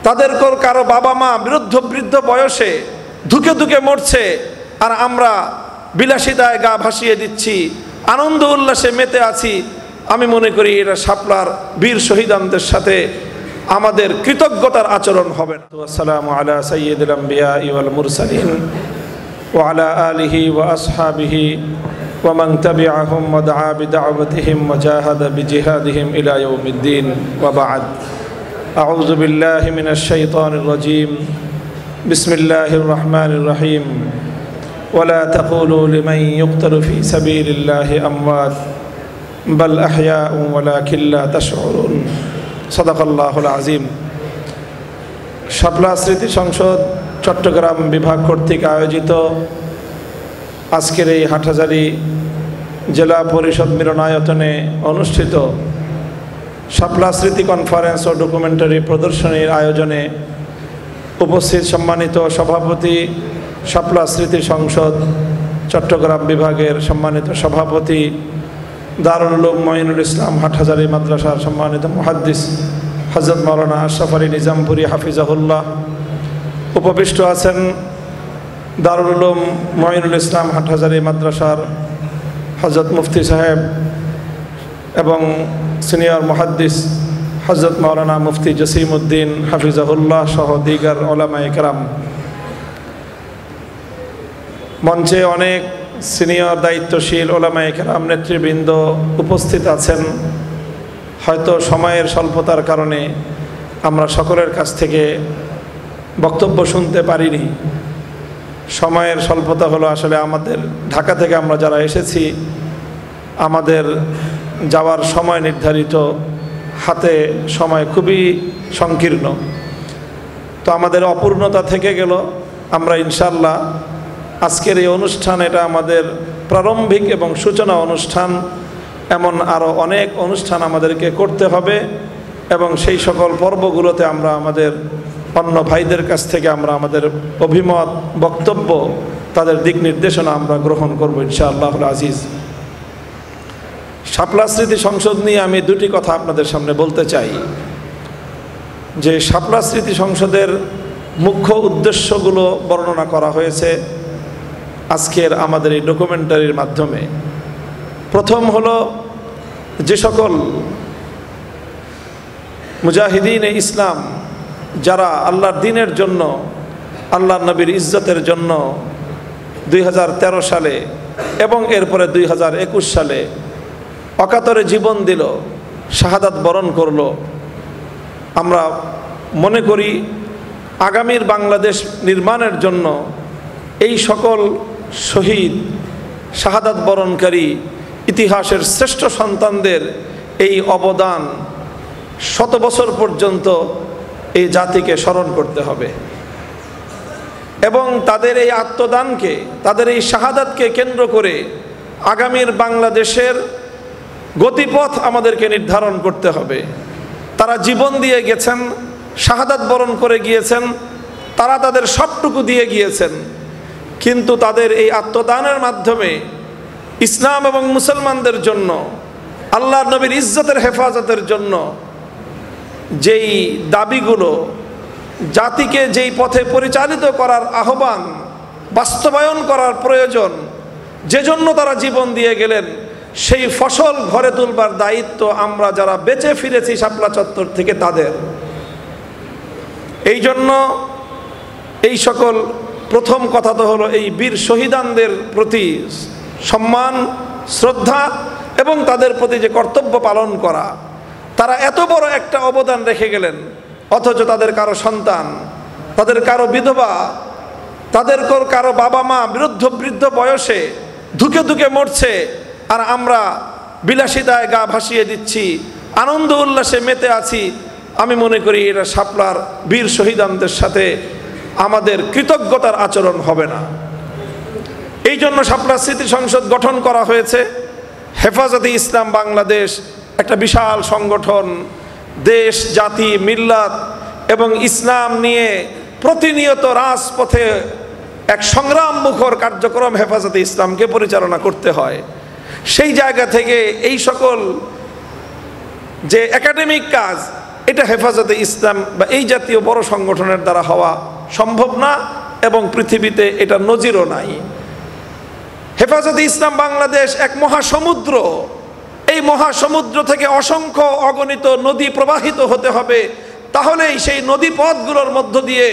তাদের কারো বাবা মা বৃদ্ধ বয়সে ধুকে ধুকে মরছে, আর আমরা বিলাসিতায় গা ভাসিয়ে দিচ্ছি, আনন্দ উল্লাসে মেতে আছি। আমি মনে করি এটা শাপলার বীর শহীদানদের সাথে আমাদের কৃতজ্ঞতার আচরণ হবে না। আসসালামু আলা সাইয়্যিদিল আম্বিয়া ওয়াল মুরসালিন ওয়া আলা আলিহি ওয়া আসহাবিহি ওয়া মান তাবিআহুম ওয়া দাআ বিদাওয়াতিহিম ওয়া জাহাদা বিজিহাদিহিম ইলা ইয়াউমিদ্দিন ওয়া বা'দ। আউযু বিল্লাহি মিনাশ শাইতানির রাজীম। বিসমিল্লাহির রহমানির রহিম। ওয়ালা তাকুলু লিমান ইউকতালু ফি সাবিলিল্লাহি আমওয়াত বাল আহইয়াউ ওয়ালাকিন লা তাশউরুন। সাদাকাল্লাহুল আযীম। শাপলা স্মৃতি সংসদ চট্টগ্রাম বিভাগ কর্তৃক আয়োজিত আজকের এই হাটহাজারী জেলা পরিষদ মিলনায়তনে অনুষ্ঠিত শাপলা স্মৃতি কনফারেন্স ও ডকুমেন্টারি প্রদর্শনীর আয়োজনে উপস্থিত সম্মানিত সভাপতি, শাপলা স্মৃতি সংসদ চট্টগ্রাম বিভাগের সম্মানিত সভাপতি, দারুল উলুম মঈনুল ইসলাম হাটহাজারী মাদ্রাসার সম্মানিত মুহাদ্দিস হযরত মাওলানা আশরাফ আলী নিজামপুরী হাফিজাহুল্লাহ, উপবিষ্ট আছেন দারুল উলুম মঈনুল ইসলাম হাটহাজারী মাদ্রাসার হযরত মুফতি সাহেব এবং সিনিয়র মুহাদ্দিস হযরত মাওলানা মুফতি জসিমউদ্দিন হাফিজাহুল্লাহ সহ দিগার উলামায়ে কেরাম। মঞ্চে অনেক সিনিয়র দায়িত্বশীল উলামায়ে কেরাম নেতৃবৃন্দ উপস্থিত আছেন। হয়তো সময়ের স্বল্পতার কারণে আমরা সকলের কাছ থেকে বক্তব্য শুনতে পারিনি। সময়ের স্বল্পতা হলো আসলে আমাদের ঢাকা থেকে আমরা যারা এসেছি, আমাদের যাওয়ার সময় নির্ধারিত, হাতে সময় খুবই সংকীর্ণ। তো আমাদের অপূর্ণতা থেকে গেল। আমরা ইনশাআল্লাহ আজকের এই অনুষ্ঠান, এটা আমাদের প্রারম্ভিক এবং সূচনা অনুষ্ঠান। এমন আরও অনেক অনুষ্ঠান আমাদেরকে করতে হবে এবং সেই সকল পর্বগুলোতে আমরা আমাদের অন্য ভাইদের কাছ থেকে আমরা আমাদের অভিমত, বক্তব্য, তাদের দিক নির্দেশনা আমরা গ্রহণ করব ইনশাআল্লাহুল আজিজ। শাপলা স্মৃতি সংসদ নিয়ে আমি দুটি কথা আপনাদের সামনে বলতে চাই। যে শাপলা স্মৃতি সংসদের মুখ্য উদ্দেশ্যগুলো বর্ণনা করা হয়েছে আজকের আমাদের এই ডকুমেন্টারির মাধ্যমে। প্রথম হলো, যে সকল মুজাহিদিনে ইসলাম যারা আল্লাহর দ্বীনের জন্য, আল্লাহর নবীর ইজ্জতের জন্য 2013 সালে এবং এরপরে 2021 সালে অকাতরে জীবন দিল, শাহাদাত বরণ করল, আমরা মনে করি আগামীর বাংলাদেশ নির্মাণের জন্য এই সকল শহীদ, শাহাদাত বরণকারী ইতিহাসের শ্রেষ্ঠ সন্তানদের এই অবদান শত বছর পর্যন্ত এই জাতিকে স্মরণ করতে হবে এবং তাদের এই আত্মদানকে, তাদের এই শাহাদাতকে কেন্দ্র করে আগামীর বাংলাদেশের গতিপথ আমাদেরকে নির্ধারণ করতে হবে। তারা জীবন দিয়ে গেছেন, শাহাদাত বরণ করে গিয়েছেন, তারা তাদের সবটুকু দিয়ে গিয়েছেন, কিন্তু তাদের এই আত্মদানের মাধ্যমে ইসলাম এবং মুসলমানদের জন্য, আল্লাহর নবীর ইজ্জতের হেফাজতের জন্য যেই দাবিগুলো, জাতিকে যেই পথে পরিচালিত করার আহ্বান বাস্তবায়ন করার প্রয়োজন, যে জন্য তারা জীবন দিয়ে গেলেন, সেই ফসল ঘরে তুলবার দায়িত্ব আমরা যারা বেঁচে ফিরেছি শাপলা চত্বর থেকে তাদের। এই জন্য এই সকল প্রথম কথা তো হলো এই বীর শহীদানদের প্রতি সম্মান, শ্রদ্ধা এবং তাদের প্রতি যে কর্তব্য পালন করা। তারা এত বড় একটা অবদান রেখে গেলেন, অথচ তাদের কারো সন্তান, তাদের কারো বিধবা, তাদের কারো বাবা মা বৃদ্ধ বয়সে ধুকে ধুকে মরছে, আর আমরা বিলাসিতায় গা ভাসিয়ে দিচ্ছি, আনন্দ উল্লাসে মেতে আছি। আমি মনে করি এটা শাপলার বীর শহীদানদের সাথে আমাদের কৃতজ্ঞতার আচরণ হবে না। এই জন্য শাপলা স্মৃতি সংসদ গঠন করা হয়েছে। হেফাজতে ইসলাম বাংলাদেশ একটা বিশাল সংগঠন, দেশ, জাতি, মিল্লাত এবং ইসলাম নিয়ে প্রতিনিয়ত রাজপথে এক সংগ্রাম মুখর কার্যক্রম হেফাজতে ইসলামকে পরিচালনা করতে হয়। সেই জায়গা থেকে এই সকল যে একাডেমিক কাজ, এটা হেফাজতে ইসলাম বা এই জাতীয় বড় সংগঠনের দ্বারা হওয়া সম্ভব না, এবং পৃথিবীতে এটা নজিরও নাই। হেফাজতে ইসলাম বাংলাদেশ এক মহাসমুদ্র। এই মহাসমুদ্র থেকে অসংখ্য অগণিত নদী প্রবাহিত হতে হবে, তাহলেই সেই নদী পথগুলোর মধ্য দিয়ে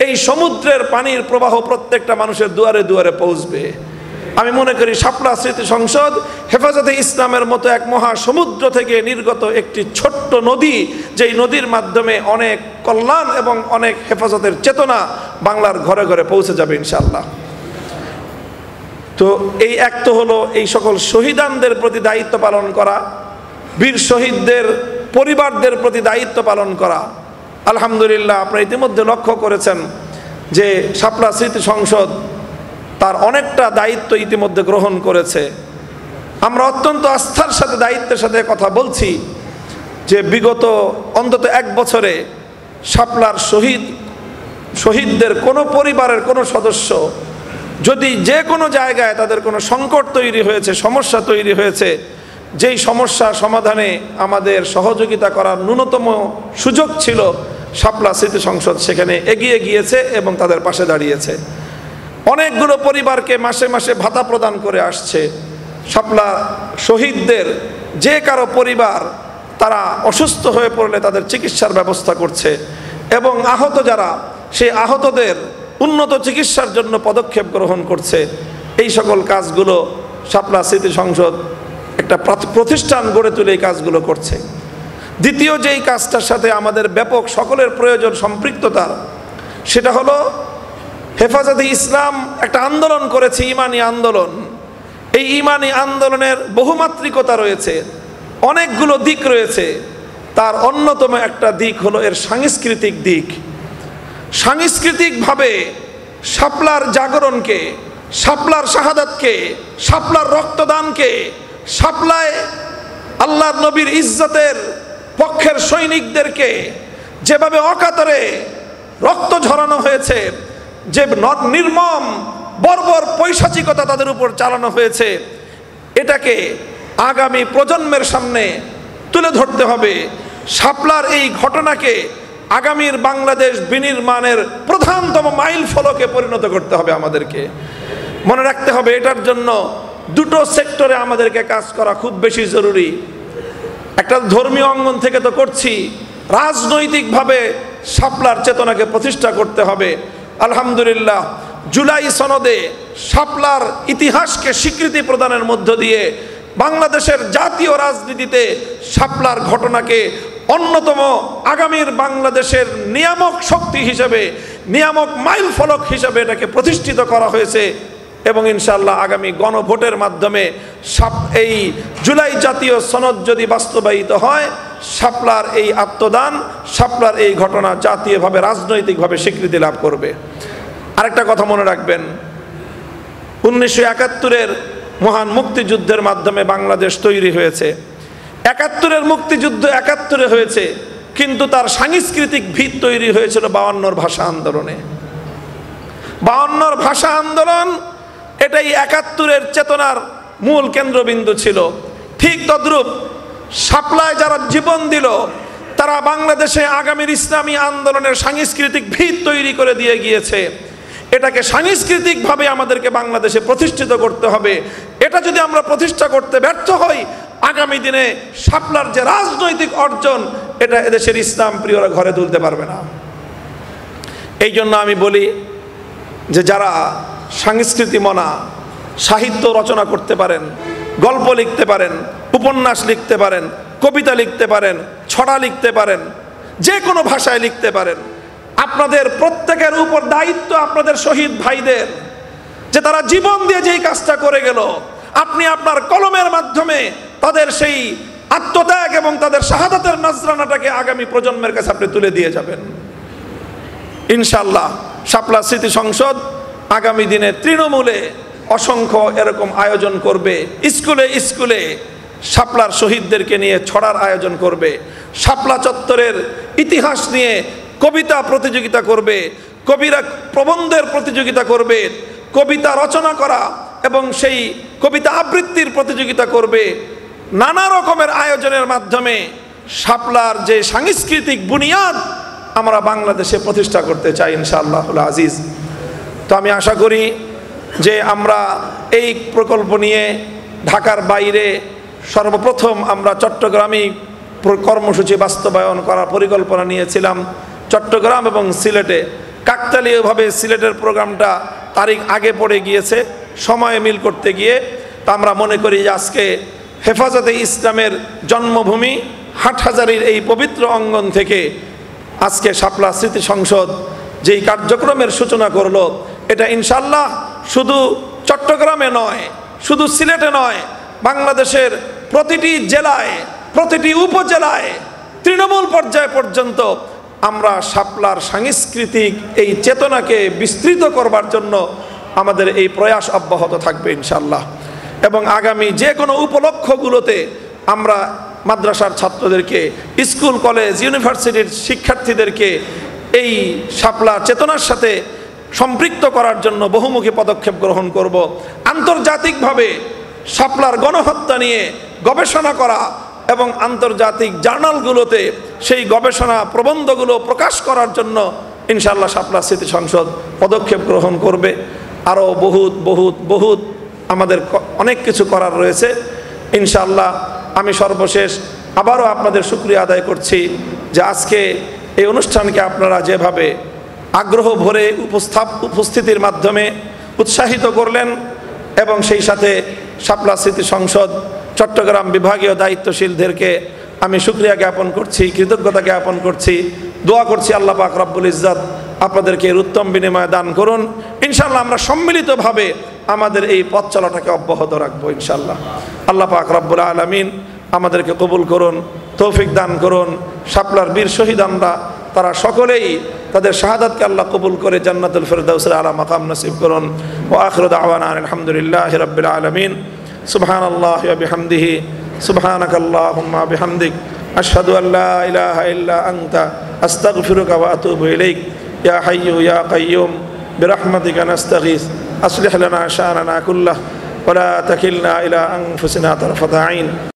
এই সমুদ্রের পানির প্রবাহ প্রত্যেকটা মানুষের দুয়ারে দুয়ারে পৌঁছবে। আমি মনে করি শাপলা স্মৃতি সংসদ হেফাজতে ইসলামের মতো এক মহাসমুদ্র থেকে নির্গত একটি ছোট্ট নদী, যেই নদীর মাধ্যমে অনেক কল্যাণ এবং অনেক হেফাজতের চেতনা বাংলার ঘরে ঘরে পৌঁছে যাবে ইনশাআল্লাহ। তো এই এক তো হলো এই সকল শহীদানদের প্রতি দায়িত্ব পালন করা, বীর শহীদদের পরিবারদের প্রতি দায়িত্ব পালন করা। আলহামদুলিল্লাহ, আপনারা ইতিমধ্যে লক্ষ্য করেছেন যে শাপলা স্মৃতি সংসদ তার অনেকটা দায়িত্ব ইতিমধ্যে গ্রহণ করেছে। আমরা অত্যন্ত আস্থার সাথে দায়িত্বের সাথে কথা বলছি যে বিগত অন্তত এক বছরে শাপলার শহীদদের কোনো পরিবারের কোনো সদস্য যদি যে কোনো জায়গায় তাদের কোনো সংকট তৈরি হয়েছে, সমস্যা তৈরি হয়েছে, যেই সমস্যা সমাধানে আমাদের সহযোগিতা করার ন্যূনতম সুযোগ ছিল, শাপলা স্মৃতি সংসদ সেখানে এগিয়ে গিয়েছে এবং তাদের পাশে দাঁড়িয়েছে। অনেকগুলো পরিবারকে মাসে মাসে ভাতা প্রদান করে আসছে। শাপলা শহীদদের যে কারো পরিবার তারা অসুস্থ হয়ে পড়লে তাদের চিকিৎসার ব্যবস্থা করছে, এবং আহত যারা, সেই আহতদের উন্নত চিকিৎসার জন্য পদক্ষেপ গ্রহণ করছে। এই সকল কাজগুলো শাপলা স্মৃতি সংসদ একটা প্রতিষ্ঠান গড়ে তুলে এই কাজগুলো করছে। দ্বিতীয় যেই কাজটার সাথে আমাদের ব্যাপক সকলের প্রয়োজন সম্পৃক্ততার, সেটা হলো হেফাজতে ইসলাম একটা আন্দোলন করেছে, ইমানি আন্দোলন। এই ইমানি আন্দোলনের বহুমাত্রিকতা রয়েছে, অনেকগুলো দিক রয়েছে। তার অন্যতম একটা দিক হলো এর সাংস্কৃতিক দিক। সাংস্কৃতিকভাবে শাপলার জাগরণকে, শাপলার শাহাদাতকে, শাপলার রক্তদানকে, শাপলায় আল্লাহর নবীর ইজ্জতের পক্ষের সৈনিকদেরকে যেভাবে অকাতরে রক্ত ঝরানো হয়েছে, যে নির্মম বর্বর পৈশাচিকতা তাদের উপর চালানো হয়েছে, এটাকে আগামী প্রজন্মের সামনে তুলে ধরতে হবে। শাপলার এই ঘটনাকে আগামীর বাংলাদেশ বিনির্মাণের প্রধানতম মাইল ফলকে পরিণত করতে হবে। আমাদেরকে মনে রাখতে হবে এটার জন্য দুটো সেক্টরে আমাদেরকে কাজ করা খুব বেশি জরুরি। একটা ধর্মীয় অঙ্গন থেকে তো করছি, রাজনৈতিকভাবে শাপলার চেতনাকে প্রতিষ্ঠা করতে হবে। আলহামদুলিল্লাহ, জুলাই সনদে শাপলার ইতিহাসকে স্বীকৃতি প্রদানের মধ্য দিয়ে বাংলাদেশের জাতীয় রাজনীতিতে শাপলার ঘটনাকে অন্যতম আগামীর বাংলাদেশের নিয়ামক শক্তি হিসেবে, নিয়ামক মাইল ফলক হিসেবে এটাকে প্রতিষ্ঠিত করা হয়েছে। এবং ইনশাআল্লাহ আগামী গণভোটের মাধ্যমে এই জুলাই জাতীয় সনদ যদি বাস্তবায়িত হয়, শাপলার এই আত্মদান, শাপলার এই ঘটনা জাতীয়ভাবে রাজনৈতিকভাবে স্বীকৃতি লাভ করবে। আরেকটা কথা মনে রাখবেন, 1971-এর মহান মুক্তিযুদ্ধের মাধ্যমে বাংলাদেশ তৈরি হয়েছে। 71-এর মুক্তিযুদ্ধ 71-এ হয়েছে, কিন্তু তার সাংস্কৃতিক ভিত তৈরি হয়েছিল 52-র ভাষা আন্দোলনে। 52-র ভাষা আন্দোলন এটাই 71-এর চেতনার মূল কেন্দ্রবিন্দু ছিল। ঠিক তদ্রূপ শাপলায় যারা জীবন দিল, তারা বাংলাদেশে আগামীর ইসলামী আন্দোলনের সাংস্কৃতিক ভিত তৈরি করে দিয়ে গিয়েছে। এটাকে সাংস্কৃতিকভাবে আমাদেরকে বাংলাদেশে প্রতিষ্ঠিত করতে হবে। এটা যদি আমরা প্রতিষ্ঠা করতে ব্যর্থ হই, আগামী দিনে শাপলার যে রাজনৈতিক অর্জন, এটা এদেশের ইসলাম প্রিয়রা ঘরে তুলতে পারবে না। এই জন্য আমি বলি যে যারা সংস্কৃতি মনা সাহিত্য রচনা করতে পারেন, গল্প লিখতে পারেন, উপন্যাস লিখতে পারেন, কবিতা লিখতে পারেন, ছড়া লিখতে পারেন, যে কোনো ভাষায় লিখতে পারেন, আপনাদের প্রত্যেকের উপর দায়িত্ব আপনাদের শহীদ ভাইদের, যে তারা জীবন দিয়ে যেই কাজটা করে গেল, আপনি আপনার কলমের মাধ্যমে তাদের সেই আত্মত্যাগ এবং তাদের শাহাদাতের নজরানাটাকে আগামী প্রজন্মের কাছে আপনি তুলে দিয়ে যাবেন। ইনশাআল্লাহ শাপলা স্মৃতি সংসদ আগামী দিনে তৃণমূলে অসংখ্য এরকম আয়োজন করবে। স্কুলে স্কুলে শাপলার শহীদদেরকে নিয়ে ছড়ার আয়োজন করবে। শাপলা চত্বরের ইতিহাস নিয়ে কবিতা প্রতিযোগিতা করবে, কবিরা প্রবন্ধের প্রতিযোগিতা করবে, কবিতা রচনা করা এবং সেই কবিতা আবৃত্তির প্রতিযোগিতা করবে। নানা রকমের আয়োজনের মাধ্যমে শাপলার যে সাংস্কৃতিক বুনিয়াদ আমরা বাংলাদেশে প্রতিষ্ঠা করতে চাই ইনশাআল্লাহুল আজিজ। তো আমি আশা করি যে আমরা এই প্রকল্প নিয়ে ঢাকার বাইরে সর্বপ্রথম আমরা চট্টগ্রামেই কর্মসূচি বাস্তবায়ন করার পরিকল্পনা নিয়েছিলাম। চট্টগ্রাম এবং সিলেটে কাকতালীয়ভাবে সিলেটের প্রোগ্রামটা তারিখ আগে পড়ে গিয়েছে সময়ে মিল করতে গিয়ে। তা আমরা মনে করি যে আজকে হেফাজতে ইসলামের জন্মভূমি হাটহাজারীর এই পবিত্র অঙ্গন থেকে আজকে শাপলা স্মৃতি সংসদ যেই কার্যক্রমের সূচনা করলো, এটা ইনশাল্লাহ শুধু চট্টগ্রামে নয়, শুধু সিলেটে নয়, বাংলাদেশের প্রতিটি জেলায়, প্রতিটি উপজেলায়, তৃণমূল পর্যায় পর্যন্ত আমরা শাপলার সাংস্কৃতিক এই চেতনাকে বিস্তৃত করবার জন্য আমাদের এই প্রয়াস অব্যাহত থাকবে ইনশাল্লাহ। এবং আগামী যে কোনো উপলক্ষগুলোতে আমরা মাদ্রাসার ছাত্রদেরকে, স্কুল কলেজ ইউনিভার্সিটির শিক্ষার্থীদেরকে এই শাপলা চেতনার সাথে সম্পৃক্ত করার জন্য বহুমুখী পদক্ষেপ গ্রহণ করব। আন্তর্জাতিকভাবে শাপলার গণহত্যা নিয়ে গবেষণা করা এবং আন্তর্জাতিক জার্নালগুলোতে সেই গবেষণা প্রবন্ধগুলো প্রকাশ করার জন্য ইনশাআল্লাহ শাপলা স্মৃতি সংসদ পদক্ষেপ গ্রহণ করবে। আরও বহুত আমাদের অনেক কিছু করার রয়েছে ইনশাআল্লাহ। আমি সর্বশেষ আবারও আপনাদের শুকরিয়া আদায় করছি যে আজকে এই অনুষ্ঠানকে আপনারা যেভাবে আগ্রহ ভরে উপস্থিতির মাধ্যমে উৎসাহিত করলেন এবং সেই সাথে শাপলা স্মৃতি সংসদ চট্টগ্রাম বিভাগীয় দায়িত্বশীলদেরকে আমি শুকরিয়া জ্ঞাপন করছি, কৃতজ্ঞতা জ্ঞাপন করছি। দোয়া করছি আল্লাহ পাক রব্বুল ইজ্জত আপনাদেরকে এর উত্তম বিনিময় দান করুন। ইনশাআল্লাহ আমরা সম্মিলিতভাবে আমাদের এই পথ চলাটাকে অব্যাহত রাখবো ইনশাআল্লাহ। আল্লাহ পাক রব্বুল আলামিন আমাদেরকে কবুল করুন, তৌফিক দান করুন। শাপলার বীর শহীদানরা তারা সকলেই তাদের শাহাদাতকে আল্লাহ কবুল করে জান্নাতুল ফিরদাউসের আলা মাকাম নসিব করুন। ওয়া আখিরু দাওয়ানা আলহামদুলিল্লাহি রাব্বিল আলামিন। সুবহানাল্লাহি ওয়া বিহামদিহি সুবহানাকাল্লাহুম্মা বিহামদিক আশহাদু আল্লা ইলাহা ইল্লা আনতা আস্তাগফিরুকা ওয়া আতুবু ইলাইক। ইয়া হাইয়্যু ইয়া কাইয়্যুম বিরহমাতিকা নাস্তাগীস আসলিহ লানা শা'নানা কুল্লাহ ওয়া লা তাকিলনা ইলা আনফুসিনা তারফাতা আইন।